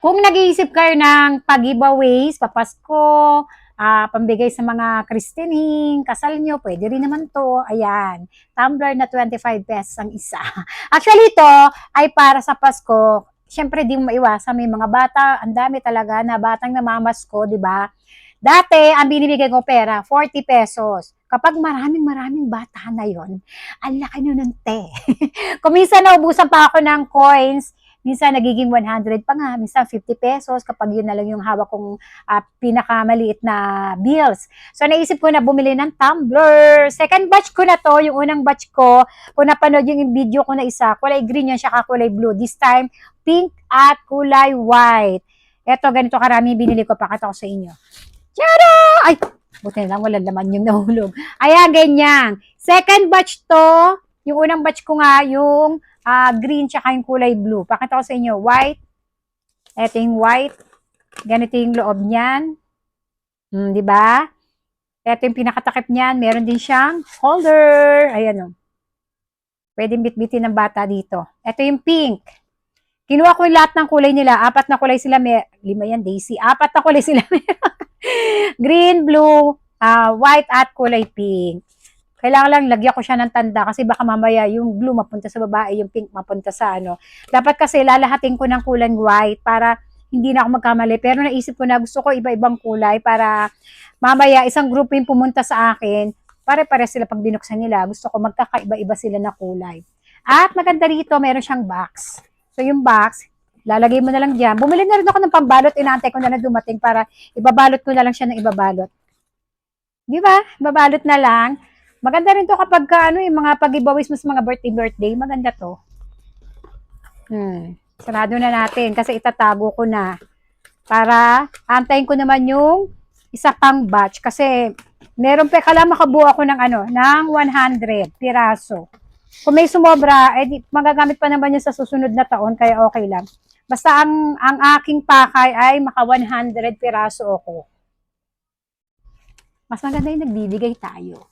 Kung nag-iisip kayo ng pag-giveaways, papasko, pambigay sa mga Christening, kasal nyo, pwede rin naman to. Ayan, tumbler na 25 pesos ang isa. Actually, ito ay para sa Pasko. Siyempre, di mo maiwasan, may mga bata, ang dami talaga na batang namamasko, di ba? Dati, ang binibigay ko pera, 40 pesos. Kapag maraming bata na yon, ang laki nun ng te. Kung minsan naubusan pa ako ng coins, minsan nagiging 100 pa nga, minsan 50 pesos kapag yun na lang yung hawak kong pinakamaliit na bills. So naisip ko na bumili ng tumbler. Second batch ko na to, yung unang batch ko, kung napanood yung video ko na isa, kulay green yan siya, kulay blue. This time, pink at kulay white. Eto, ganito karami binili ko, pakita ko sa inyo. Tiyara! Ay, buti na lang, walang laman yung nahulog. Ayan, ganyan. Second batch to, yung unang batch ko nga, yung green tsaka yung kulay blue. Pakita ko sa inyo, white. Ito yung white. Ganito yung loob niyan. Di ba? Ito yung pinakatakip niyan. Meron din siyang holder. Ayan o. Pwede bitbitin ng bata dito. Ito yung pink. Kinuha ko yung lahat ng kulay nila. 4 na kulay sila. 5 yan, Daisy. 4 na kulay sila. Green, blue, white at kulay pink. Kailangan lang lagyan ko siya ng tanda kasi baka mamaya yung blue mapunta sa babae, yung pink mapunta sa ano. Dapat kasi lalahatin ko ng kulay white para hindi na ako magkamali. Pero naisip ko na gusto ko iba-ibang kulay para mamaya isang group yung pumunta sa akin. Pare-pare sila pag binuksan nila. Gusto ko magkakaiba-iba sila na kulay. At maganda rito, meron siyang box. So yung box, lalagay mo na lang dyan. Bumili na rin ako ng pambalot. Inaantay ko na dumating para ibabalot ko na lang siya ng ibabalot. Di ba? Ibabalot na lang. Maganda rin to kapag ano, yung mga pag-giveaways mo sa mga birthday. Maganda to. Sarado na natin kasi itatago ko na. Para antayin ko naman yung isa pang batch. Kasi meron pa, kala makabuo ako ng ano, ng 100 piraso. Kung may sumobra, magagamit pa naman yun sa susunod na taon, kaya okay lang. Basta ang aking pakay ay maka 100 piraso ako. Mas maganda yung nagbibigay tayo.